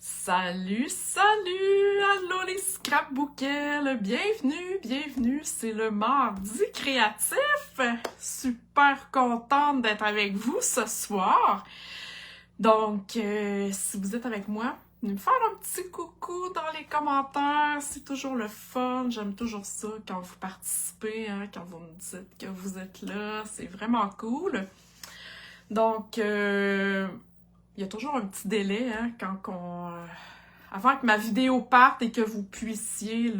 Salut, salut! Allô les scrapbookels! Bienvenue! C'est le mardi créatif! Super contente d'être avec vous ce soir! Donc, si vous êtes avec moi, venez me faire un petit coucou dans les commentaires, c'est toujours le fun, j'aime toujours ça quand vous participez, quand vous me dites que vous êtes là, c'est vraiment cool. Donc, il y a toujours un petit délai avant que ma vidéo parte et que vous puissiez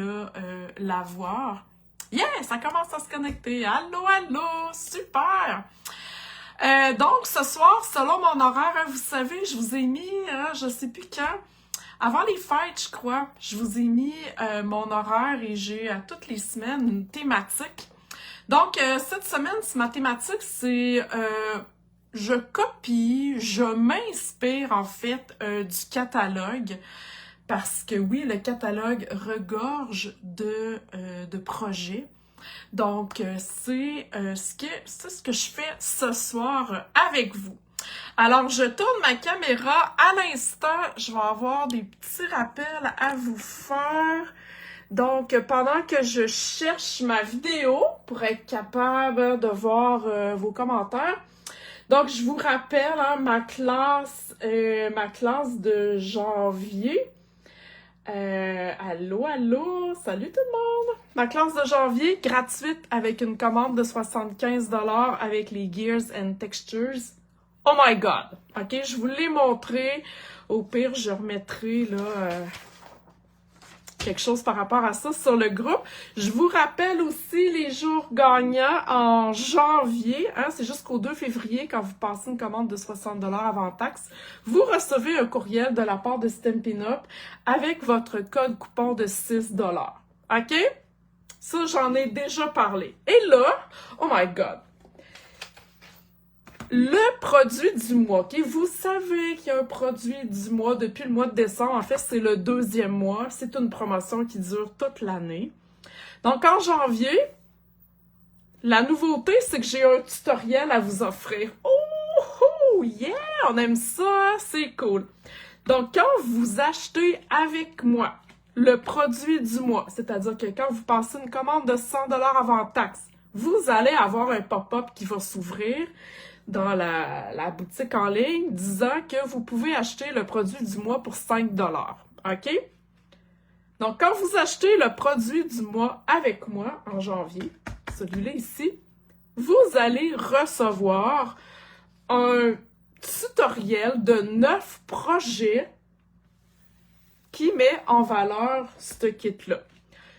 la voir. Yeah, ça commence à se connecter. Allô, super! Donc, ce soir, selon mon horaire, vous savez, je vous ai mis, je sais plus quand, avant les fêtes, je crois, je vous ai mis mon horaire et j'ai à toutes les semaines une thématique. Donc, cette semaine, ma thématique, c'est je copie, je m'inspire en fait du catalogue parce que oui, le catalogue regorge de projets. Donc, c'est ce que je fais ce soir avec vous. Alors, je tourne ma caméra. À l'instant, je vais avoir des petits rappels à vous faire. Donc, pendant que je cherche ma vidéo pour être capable de voir vos commentaires, donc, je vous rappelle, ma classe de janvier. Allô, salut tout le monde! Ma classe de janvier, gratuite, avec une commande de 75$ avec les Gears and Textures. Oh my God! OK, je vous l'ai montré. Au pire, je remettrai, quelque chose par rapport à ça sur le groupe. Je vous rappelle aussi les jours gagnants en janvier. C'est jusqu'au 2 février quand vous passez une commande de 60$ avant taxe. Vous recevez un courriel de la part de Stampin' Up avec votre code coupon de 6$. OK? Ça, j'en ai déjà parlé. Et là, oh my God! Le produit du mois, OK? Vous savez qu'il y a un produit du mois depuis le mois de décembre. En fait, c'est le 2e mois. C'est une promotion qui dure toute l'année. Donc, en janvier, la nouveauté, c'est que j'ai un tutoriel à vous offrir. Oh, yeah! On aime ça, c'est cool. Donc, quand vous achetez avec moi le produit du mois, c'est-à-dire que quand vous passez une commande de 100$ avant taxe, vous allez avoir un pop-up qui va s'ouvrir dans la boutique en ligne disant que vous pouvez acheter le produit du mois pour 5$. OK? Donc, quand vous achetez le produit du mois avec moi en janvier, celui-là ici, vous allez recevoir un tutoriel de 9 projets qui met en valeur ce kit-là.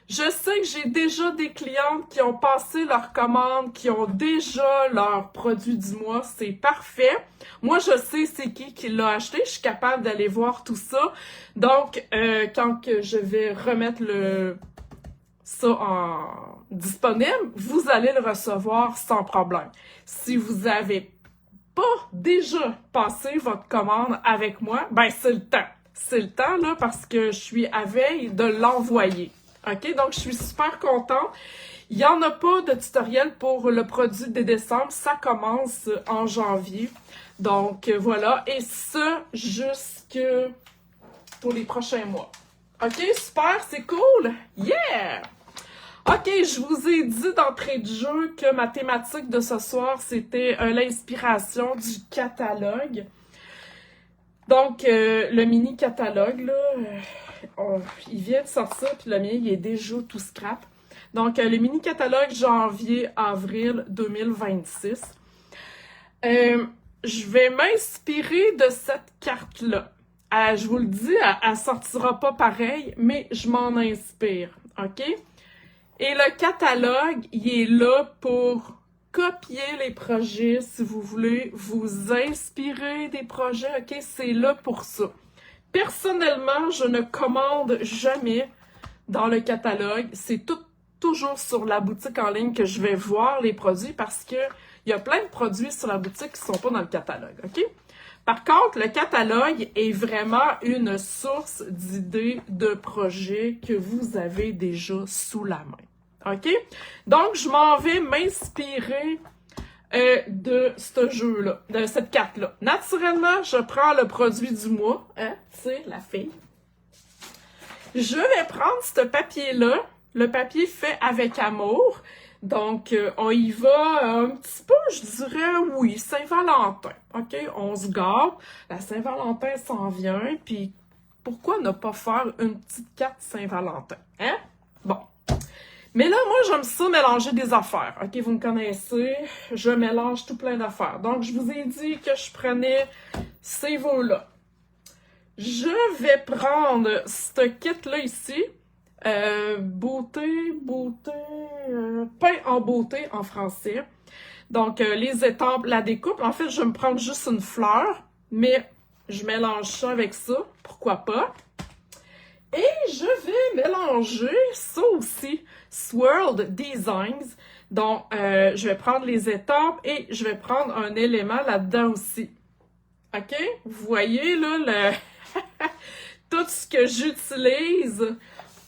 Je sais que j'ai déjà des clientes qui ont passé leur commande, qui ont déjà leur produit du mois. C'est parfait. Moi, je sais c'est qui l'a acheté. Je suis capable d'aller voir tout ça. Donc, quand que je vais remettre ça en disponible, vous allez le recevoir sans problème. Si vous avez pas déjà passé votre commande avec moi, ben c'est le temps. C'est le temps, là, parce que je suis à veille de l'envoyer. OK? Donc, je suis super contente. Il n'y en a pas de tutoriel pour le produit de décembre. Ça commence en janvier. Donc, voilà. Et ça, jusque pour les prochains mois. OK? Super, c'est cool. Yeah! OK, je vous ai dit d'entrée de jeu que ma thématique de ce soir, c'était l'inspiration du catalogue. Donc, le mini-catalogue, là, il vient de sortir, puis le mien, il est déjà tout scrap. Donc, le mini-catalogue janvier-avril 2026. Je vais m'inspirer de cette carte-là. Je vous le dis, elle sortira pas pareil, mais je m'en inspire, OK? Et le catalogue, il est là pour copier les projets si vous voulez vous inspirer des projets, OK? C'est là pour ça. Personnellement, je ne commande jamais dans le catalogue. C'est toujours sur la boutique en ligne que je vais voir les produits parce que il y a plein de produits sur la boutique qui ne sont pas dans le catalogue, OK? Par contre, le catalogue est vraiment une source d'idées de projets que vous avez déjà sous la main. OK? Donc, je m'en vais m'inspirer de ce jeu-là, de cette carte-là. Naturellement, je prends le produit du mois, hein, c'est la fille. Je vais prendre ce papier-là, le papier fait avec amour. Donc, on y va un petit peu, je dirais, oui, Saint-Valentin. OK? On se gâte. La Saint-Valentin s'en vient, puis pourquoi ne pas faire une petite carte Saint-Valentin? Hein? Bon. Mais là, moi, j'aime ça mélanger des affaires. OK, vous me connaissez, je mélange tout plein d'affaires. Donc, je vous ai dit que je prenais ces veaux-là. Je vais prendre ce kit-là ici. Pain en beauté en français. Donc, les étampes, la découpe. En fait, je vais me prendre juste une fleur, mais je mélange ça avec ça. Pourquoi pas? Et je vais mélanger ça aussi, Swirled Designs. Donc, je vais prendre les étampes et je vais prendre un élément là-dedans aussi. OK? Vous voyez, là, tout ce que j'utilise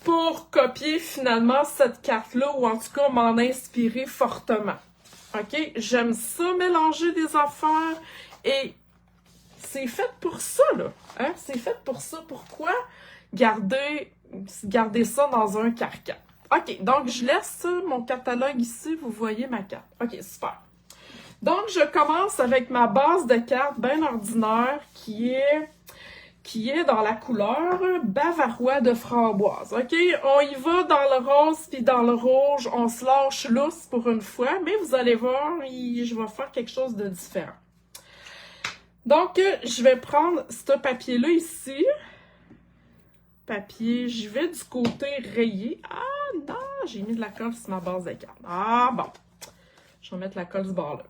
pour copier finalement cette carte-là, ou en tout cas m'en inspirer fortement. OK? J'aime ça, mélanger des affaires, et c'est fait pour ça, là. Hein? C'est fait pour ça. Pourquoi garder ça dans un carcan? OK, donc je laisse mon catalogue ici, vous voyez ma carte. OK, super. Donc, je commence avec ma base de cartes bien ordinaire qui est dans la couleur bavarois de framboise. OK, on y va dans le rose puis dans le rouge, on se lâche lousse pour une fois, mais vous allez voir, je vais faire quelque chose de différent. Donc, je vais prendre ce papier-là ici. Papier, j'y vais du côté rayé. Ah non, j'ai mis de la colle sur ma base de cartes. Ah bon, je vais mettre la colle du bord là.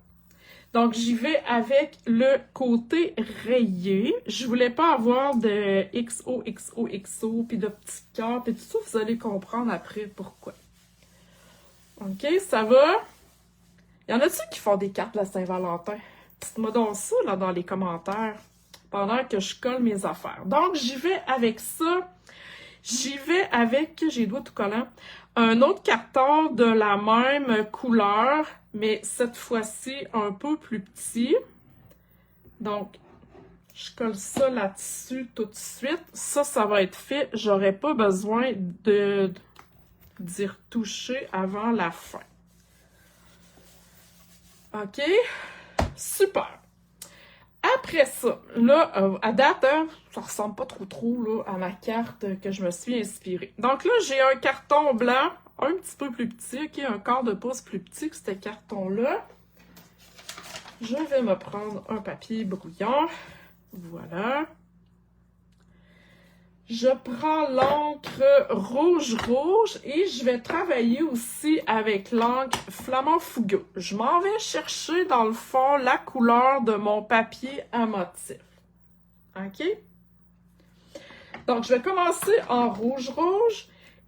Donc, j'y vais avec le côté rayé. Je voulais pas avoir de XOXOXO, puis de petits cœurs, puis tout ça, vous allez comprendre après pourquoi. OK, ça va? Y en a-tu qui font des cartes de la Saint-Valentin? Dites-moi donc ça, là, dans les commentaires, pendant que je colle mes affaires. Donc, j'y vais avec ça. J'y vais avec, j'ai les doigts tout collants, un autre carton de la même couleur, mais cette fois-ci un peu plus petit. Donc, je colle ça là-dessus tout de suite. Ça va être fait. J'aurai pas besoin d'y retoucher avant la fin. OK? Super! Après ça, là, à date, hein, ça ressemble pas trop là, à ma carte que je me suis inspirée. Donc là, j'ai un carton blanc, un petit peu plus petit, OK, un quart de pouce plus petit que ce carton-là. Je vais me prendre un papier brouillon. Voilà. Je prends l'encre rouge et je vais travailler aussi avec l'encre flamand fougueux. Je m'en vais chercher dans le fond la couleur de mon papier à motif. OK? Donc, je vais commencer en rouge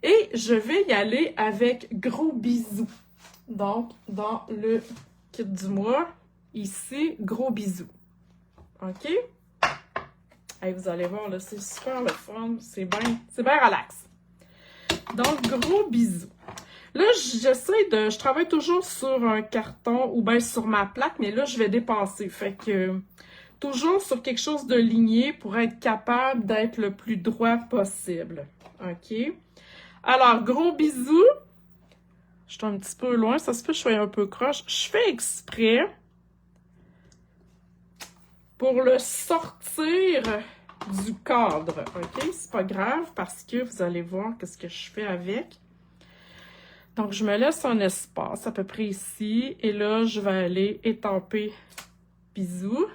et je vais y aller avec Gros Bisous. Donc, dans le kit du mois, ici, Gros Bisous. OK? Hey, vous allez voir, là, c'est super le fun. C'est bien relax. Donc, Gros Bisous. Là, je travaille toujours sur un carton ou bien sur ma plaque, mais là, je vais dépasser. Fait que, toujours sur quelque chose de ligné pour être capable d'être le plus droit possible. OK? Alors, Gros Bisous. Je suis un petit peu loin, ça se peut que je sois un peu croche. Je fais exprès pour le sortir du cadre, OK? C'est pas grave parce que vous allez voir qu'est-ce que je fais avec. Donc, je me laisse un espace à peu près ici. Et là, je vais aller étamper Bisous.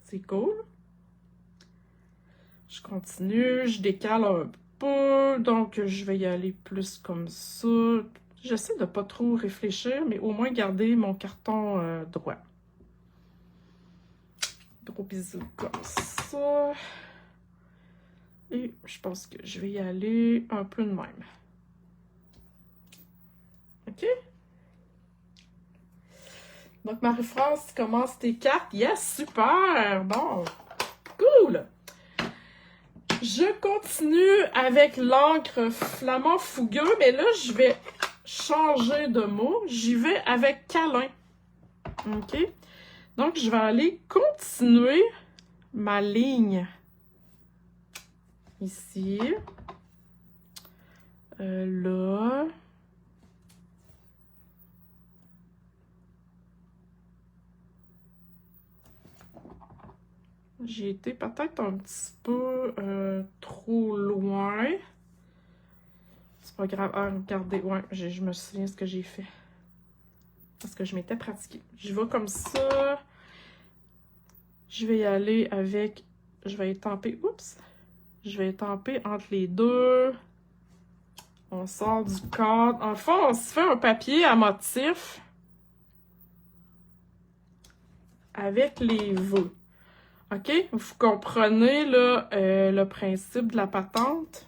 C'est cool. Je continue, je décale un peu. Donc, je vais y aller plus comme ça. J'essaie de pas trop réfléchir, mais au moins garder mon carton droit. Gros bisous comme ça. Et je pense que je vais y aller un peu de même. OK? Donc, Marie-France, tu commences tes cartes. Yes, super! Bon, cool! Je continue avec l'encre flamand fougueux, mais là, je vais changer de mot, j'y vais avec câlin. OK? Donc, je vais aller continuer ma ligne ici. Là. J'ai été peut-être un petit peu trop loin. C'est pas grave. Ah, regardez, ouais, je me souviens ce que j'ai fait. Parce que je m'étais pratiquée. Je vais comme ça. Je vais y aller avec... Je vais étamper... Oups! Je vais étamper entre les deux. On sort du cadre. En fond, on se fait un papier à motif avec les vœux. OK? Vous comprenez là, le principe de la patente?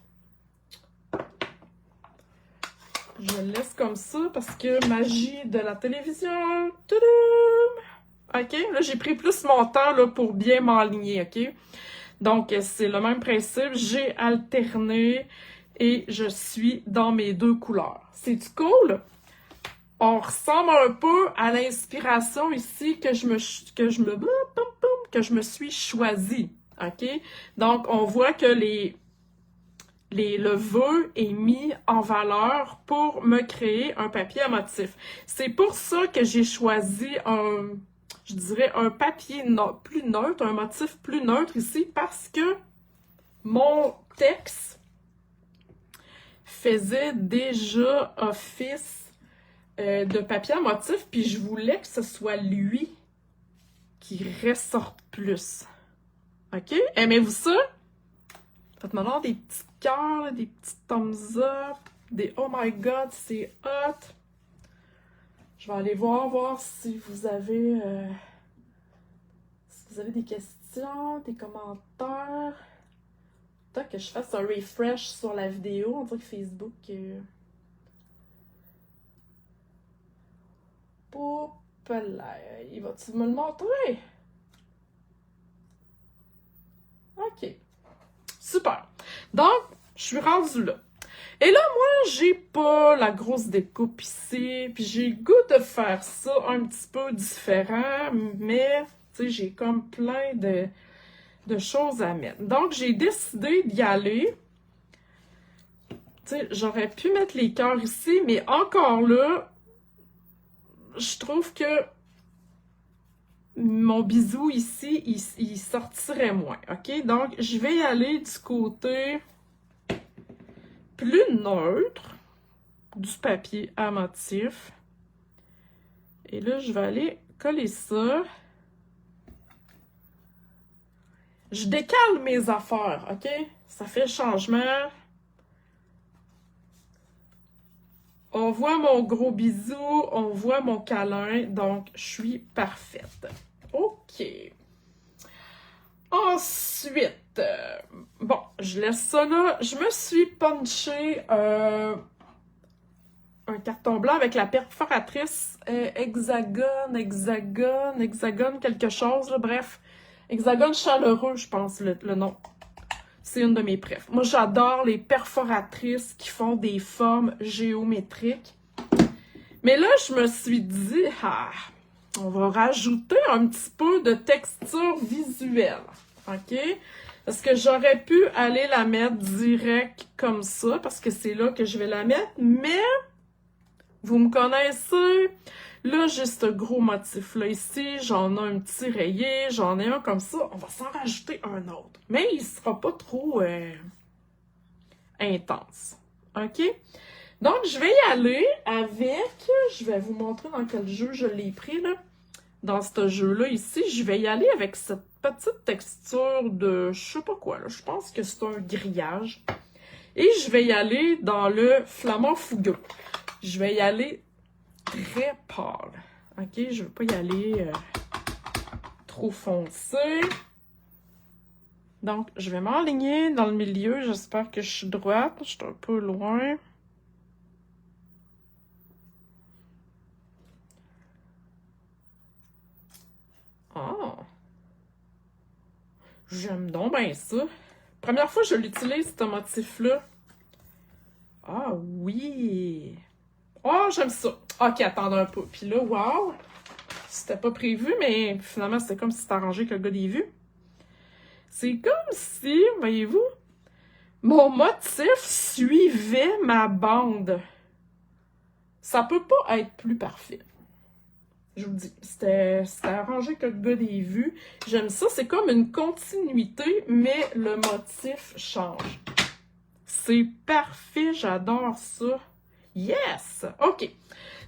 Je le laisse comme ça parce que magie de la télévision. Tadam! OK? Là, j'ai pris plus mon temps là, pour bien m'aligner. OK? Donc, c'est le même principe. J'ai alterné et je suis dans mes deux couleurs. C'est-tu cool? On ressemble un peu à l'inspiration ici que je me suis choisie. OK? Donc, on voit que le vœu est mis en valeur pour me créer un papier à motif. C'est pour ça que j'ai choisi je dirais, un papier plus neutre, un motif plus neutre ici, parce que mon texte faisait déjà office de papier à motif, puis je voulais que ce soit lui qui ressorte plus. OK? Aimez-vous ça? Faites-moi donc des petits cœurs, des petits thumbs up, des oh my god, c'est hot. Je vais aller voir si vous avez des questions, des commentaires. Peut-être que je fasse un refresh sur la vidéo. On dirait que Facebook... Hop là, il va-tu me le montrer? OK. Super. Donc, je suis rendue là. Et là, moi, j'ai pas la grosse découpe ici, puis j'ai le goût de faire ça un petit peu différent, mais, tu sais, j'ai comme plein de choses à mettre. Donc, j'ai décidé d'y aller. Tu sais, j'aurais pu mettre les cœurs ici, mais encore là, je trouve que mon bisou ici, il sortirait moins, OK? Donc, je vais y aller du côté plus neutre du papier à motif. Et là, je vais aller coller ça. Je décale mes affaires, OK? Ça fait changement. On voit mon gros bisou, on voit mon câlin, donc je suis parfaite. OK. Ensuite, bon, je laisse ça là. Je me suis punché un carton blanc avec la perforatrice hexagone quelque chose, là, bref. Hexagone chaleureux, je pense, le nom. C'est une de mes préf. Moi, j'adore les perforatrices qui font des formes géométriques. Mais là, je me suis dit, on va rajouter un petit peu de texture visuelle. OK? Parce que j'aurais pu aller la mettre direct comme ça, parce que c'est là que je vais la mettre. Mais, vous me connaissez, là, j'ai ce gros motif-là ici. J'en ai un petit rayé, j'en ai un comme ça. On va s'en rajouter un autre. Mais il sera pas trop intense. OK? Donc, je vais y aller avec... Je vais vous montrer dans quel jeu je l'ai pris, là. Dans ce jeu-là, ici, je vais y aller avec cette petite texture de... Je sais pas quoi, là. Je pense que c'est un grillage. Et je vais y aller dans le flamand fougueux. Je vais y aller très pâle. OK? Je ne veux pas y aller trop foncé. Donc, je vais m'aligner dans le milieu. J'espère que je suis droite. Je suis un peu loin. Ah! J'aime donc bien ça. Première fois que je l'utilise, ce motif-là. Ah oui! Oh, j'aime ça. OK, attendez un peu. Puis là, wow! C'était pas prévu, mais finalement, c'était comme si c'était arrangé que le gars l'ait vu. C'est comme si, voyez-vous, mon motif suivait ma bande. Ça peut pas être plus parfait. Je vous dis, c'était arrangé que le gars l'ait vu. J'aime ça, c'est comme une continuité, mais le motif change. C'est parfait, j'adore ça. Yes! OK.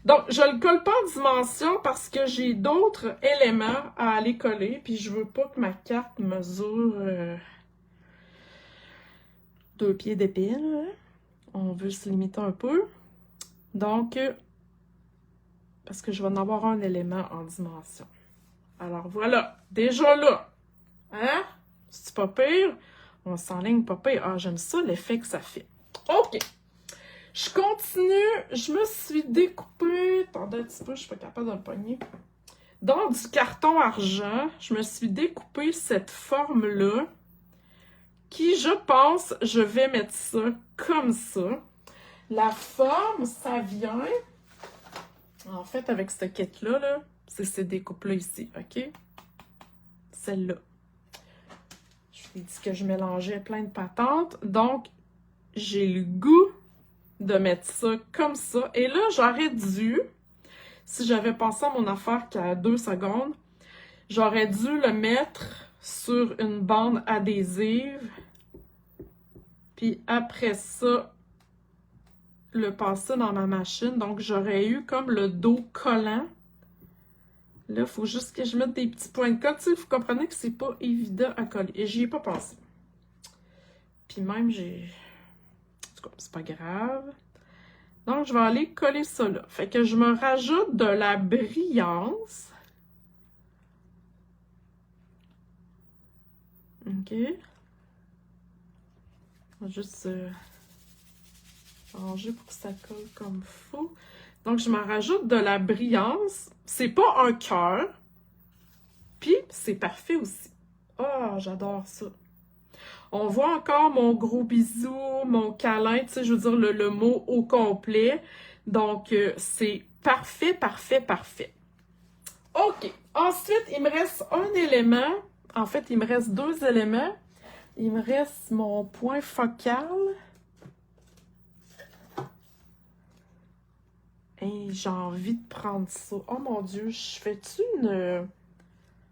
Donc, je le colle pas en dimension parce que j'ai d'autres éléments à aller coller, puis je veux pas que ma carte mesure 2 pieds d'épais, là. On veut se limiter un peu. Donc, parce que je vais en avoir un élément en dimension. Alors voilà, déjà là, hein? C'est pas pire? On s'enligne pas pire. Ah, j'aime ça, l'effet que ça fait. OK. Je continue. Je me suis découpée. Attendez un petit peu, je suis pas capable de le pogner. Dans du carton argent, je me suis découpé cette forme-là. Qui, je pense, je vais mettre ça comme ça. La forme, ça vient. En fait, avec cette kit-là, là, c'est ces découpes-là ici, OK? Celle-là. Je vous ai dit que je mélangeais plein de patentes. Donc, j'ai le goût de mettre ça comme ça. Et là, j'aurais dû, si j'avais pensé à mon affaire qu'à 2 secondes, j'aurais dû le mettre sur une bande adhésive. Puis après ça, le passer dans ma machine. Donc, j'aurais eu comme le dos collant. Là, il faut juste que je mette des petits points de colle. Tu sais, vous comprenez que c'est pas évident à coller. Et j'y ai pas pensé. Puis même, j'ai... En tout cas, c'est pas grave. Donc, je vais aller coller ça là. Fait que je me rajoute de la brillance. OK. On va juste changer pour que ça colle comme faut. Donc, je me rajoute de la brillance. C'est pas un cœur. Puis, c'est parfait aussi. Oh, j'adore ça. On voit encore mon gros bisou, mon câlin, tu sais, je veux dire le mot au complet. Donc, c'est parfait, parfait, parfait. OK. Ensuite, il me reste un élément. En fait, il me reste 2 éléments. Il me reste mon point focal. Et j'ai envie de prendre ça. Oh mon Dieu, je fais-tu une...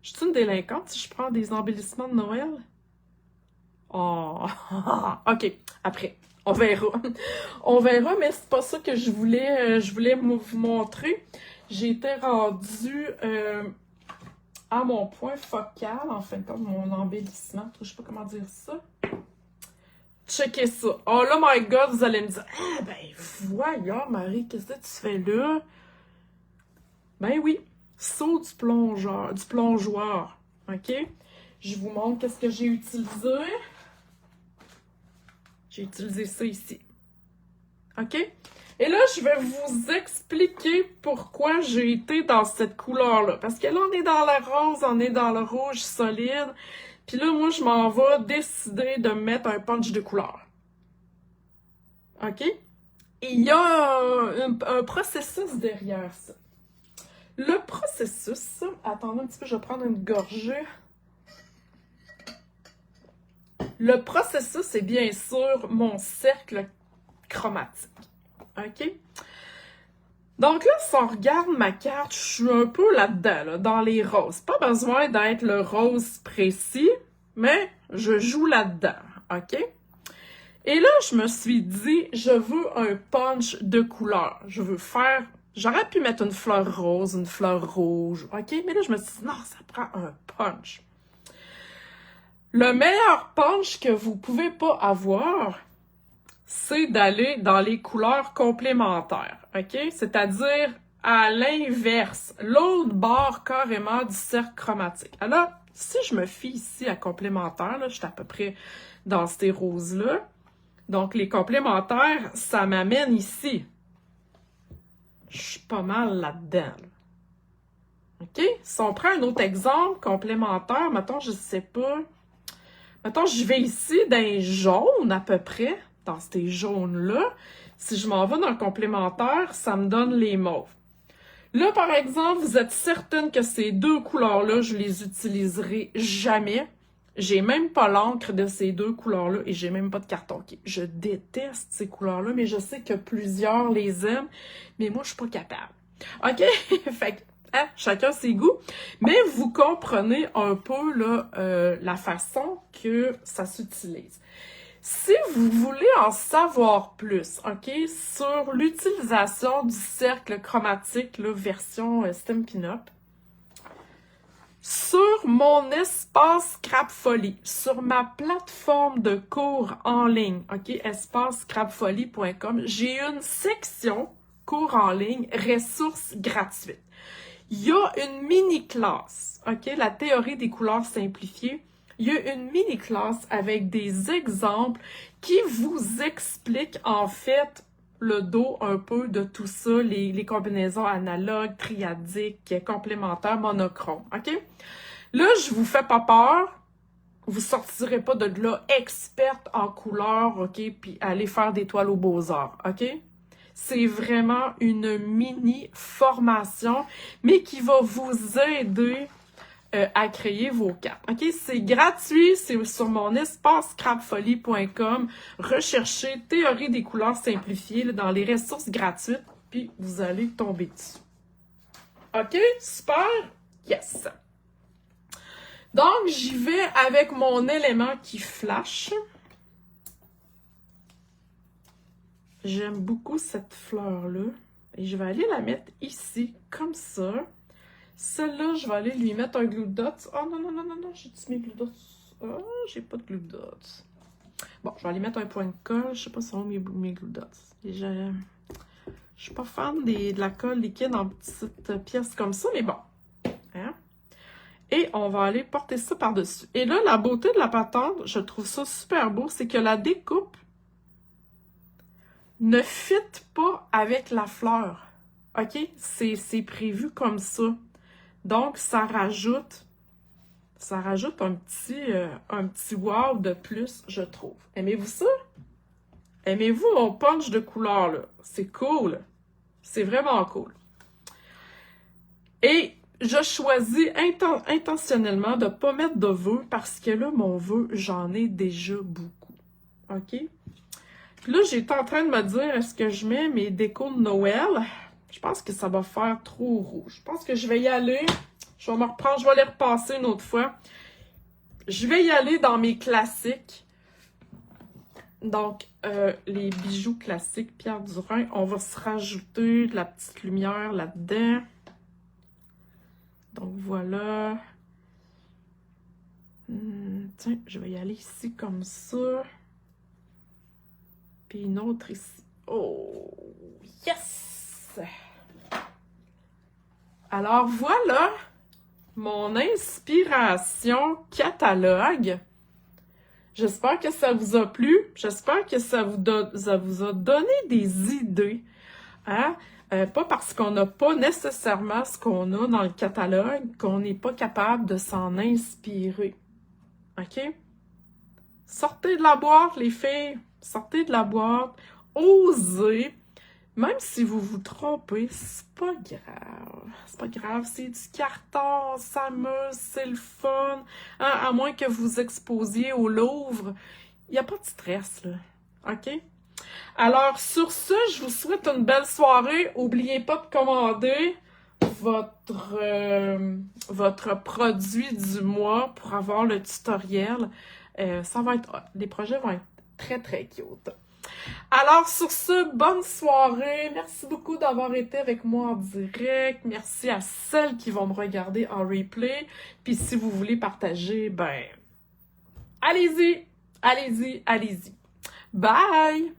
Je suis une délinquante si je prends des embellissements de Noël? Oh, OK, après, on verra. On verra, mais c'est pas ça que je voulais vous montrer. J'ai été rendue à mon point focal, en fin de compte, mon embellissement. Je sais pas comment dire ça. Checkez ça. Oh là, my God, vous allez me dire, ah ben voyons, Marie, qu'est-ce que tu fais là? Ben oui, saut du plongeoir. OK? Je vous montre qu'est-ce que j'ai utilisé. J'ai utilisé ça ici. OK? Et là, je vais vous expliquer pourquoi j'ai été dans cette couleur-là. Parce que là, on est dans le rose, on est dans le rouge solide. Puis là, moi, je m'en vais décider de mettre un punch de couleur. OK? Et il y a un processus derrière ça. Le processus... Attendez un petit peu, je vais prendre une gorgée. Le processus est bien sûr mon cercle chromatique. OK? Donc là, si on regarde ma carte, je suis un peu là-dedans, là, dans les roses. Pas besoin d'être le rose précis, mais je joue là-dedans. OK? Et là, je me suis dit, je veux un punch de couleur. Je veux faire... J'aurais pu mettre une fleur rose, une fleur rouge. OK? Mais là, je me suis dit, non, ça prend un punch. Le meilleur punch que vous pouvez pas avoir, c'est d'aller dans les couleurs complémentaires, OK? C'est-à-dire à l'inverse, l'autre bord carrément du cercle chromatique. Alors, si je me fie ici à complémentaire, là, je suis à peu près dans ces roses-là. Donc, les complémentaires, ça m'amène ici. Je suis pas mal là-dedans. Là. OK? Si on prend un autre exemple complémentaire, mettons, je sais pas... Mettons, je vais ici dans les jaunes à peu près, dans ces jaunes-là. Si je m'en vais dans le complémentaire, ça me donne les mauves. Là, par exemple, vous êtes certaine que ces deux couleurs-là, je les utiliserai jamais. J'ai même pas l'encre de ces deux couleurs-là et j'ai même pas de carton. Okay. Je déteste ces couleurs-là, mais je sais que plusieurs les aiment, mais moi, je suis pas capable. OK? Fait que, hein, chacun ses goûts. Mais vous comprenez un peu là, la façon que ça s'utilise. Si vous voulez en savoir plus, OK, sur l'utilisation du cercle chromatique, là, version Stampin' Up, sur mon espace Scrapfolie, sur ma plateforme de cours en ligne, OK, espacescrapfolie.com, j'ai une section cours en ligne, ressources gratuites. Il y a une mini-classe, OK, la théorie des couleurs simplifiées. Il y a une mini-classe avec des exemples qui vous expliquent en fait le dos un peu de tout ça, les combinaisons analogues, triadiques, complémentaires, monochromes, OK? Là, je vous fais pas peur. Vous sortirez pas de là experte en couleurs, OK? Puis allez faire des toiles aux beaux-arts, OK? C'est vraiment une mini-formation, mais qui va vous aider à créer vos cartes. OK? C'est gratuit, c'est sur mon espace scrapfolie.com. Recherchez Théorie des couleurs simplifiées là, dans les ressources gratuites, puis vous allez tomber dessus. OK? Super? Yes! Donc, j'y vais avec mon élément qui flash. J'aime beaucoup cette fleur-là. Et je vais aller la mettre ici, comme ça. Celle-là, je vais aller lui mettre un glue dot. Oh non, non, non, non, non, j'ai-tu mes glue dots? Oh, j'ai pas de glue dots. Bon, je vais aller mettre un point de colle. Je sais pas si sont mes glue dots. Et je suis pas fan de la colle liquide en petites pièces comme ça, mais bon. Hein? Et on va aller porter ça par-dessus. Et là, la beauté de la patente, je trouve ça super beau, c'est que la découpe ne fit pas avec la fleur. OK? C'est prévu comme ça. Donc, ça rajoute un petit wow de plus, je trouve. Aimez-vous ça? Aimez-vous mon punch de couleur, là? C'est cool. C'est vraiment cool. Et je choisis intentionnellement de ne pas mettre de vœux parce que là, mon vœu, j'en ai déjà beaucoup. OK? Puis là, j'étais en train de me dire, est-ce que je mets mes décos de Noël? Je pense que ça va faire trop rouge. Je pense que je vais y aller. Je vais me reprendre, je vais les repasser une autre fois. Je vais y aller dans mes classiques. Donc, les bijoux classiques Pierre Durain. On va se rajouter de la petite lumière là-dedans. Donc, voilà. Tiens, je vais y aller ici comme ça. Puis une autre ici. Oh, yes! Alors, voilà mon inspiration catalogue. J'espère que ça vous a plu. J'espère que ça vous a donné des idées. Hein? Pas parce qu'on n'a pas nécessairement ce qu'on a dans le catalogue qu'on n'est pas capable de s'en inspirer. OK? Sortez de la boîte, les filles. Sortez de la boîte. Osez. Même si vous vous trompez, c'est pas grave. C'est pas grave, c'est du carton, on s'amuse, c'est le fun. Hein? À moins que vous exposiez au Louvre. Il n'y a pas de stress, là. OK? Alors, sur ce, je vous souhaite une belle soirée. N'oubliez pas de commander votre produit du mois pour avoir le tutoriel. Ça va être hot. Les projets vont être très, très cute. Alors, sur ce, bonne soirée. Merci beaucoup d'avoir été avec moi en direct. Merci à celles qui vont me regarder en replay. Puis si vous voulez partager, ben, allez-y, allez-y, allez-y. Bye!